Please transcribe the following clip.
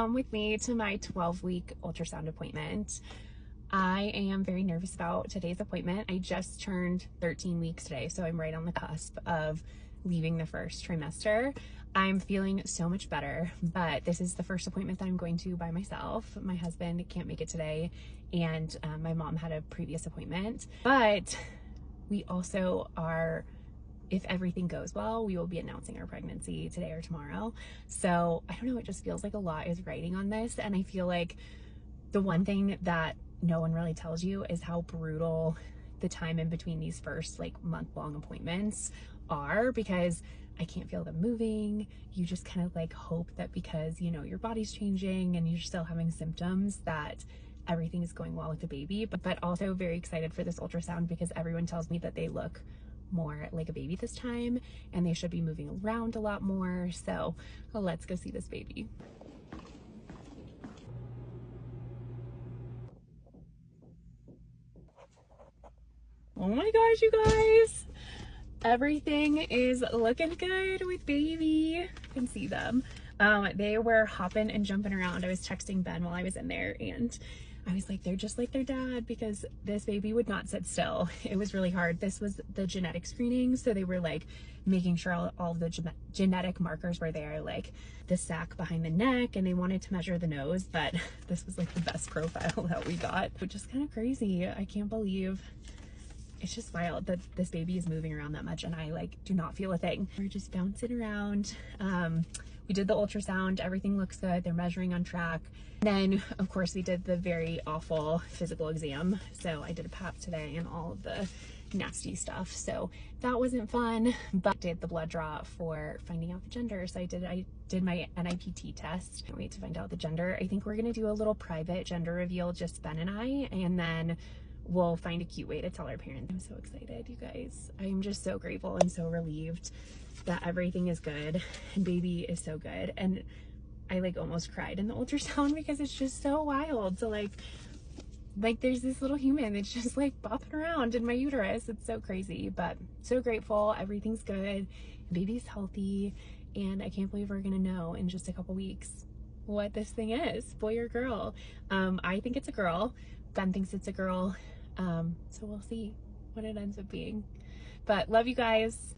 With me to my 12-week ultrasound appointment. I am very nervous about today's appointment. I just turned 13 weeks today, so I'm right on the cusp of leaving the first trimester. I'm feeling so much better, but this is the first appointment that I'm going to by myself. My husband can't make it today, and my mom had a previous appointment. But we also are, if everything goes well, we will be announcing our pregnancy today or tomorrow. So I don't know, it just feels like a lot is riding on this. And I feel like the one thing that no one really tells you is how brutal the time in between these first like month-long appointments are, because I can't feel them moving. You just kind of like hope that because, you know, your body's changing and you're still having symptoms, that everything is going well with the baby. But also very excited for this ultrasound because everyone tells me that they look more like a baby this time and they should be moving around a lot more. So let's go see this baby. Oh my gosh, you guys, everything is looking good with baby. You can see them. They were hopping and jumping around. I was texting Ben while I was in there and I was like, they're just like their dad, because this baby would not sit still. It was really hard. This was the genetic screening, so they were like making sure all the genetic markers were there, like the sac behind the neck, and they wanted to measure the nose, but this was like the best profile that we got, which is kind of crazy. I can't believe, it's just wild that this baby is moving around that much and I like do not feel a thing. We're just bouncing around. We did the ultrasound, everything looks good. They're measuring on track. Then of course we did the very awful physical exam. So I did a pap today and all of the nasty stuff. So that wasn't fun, but I did the blood draw for finding out the gender. So I did my NIPT test. Can't wait to find out the gender. I think we're gonna do a little private gender reveal, just Ben and I, and then we'll find a cute way to tell our parents. I'm so excited, you guys. I'm just so grateful and so relieved that everything is good and baby is so good. And I like almost cried in the ultrasound because it's just so wild to like there's this little human that's just like bopping around in my uterus. It's so crazy, but so grateful. Everything's good. Baby's healthy, and I can't believe we're gonna know in just a couple weeks what this thing is, boy or girl. I think it's a girl. Ben thinks it's a girl. So we'll see what it ends up being. But love you guys.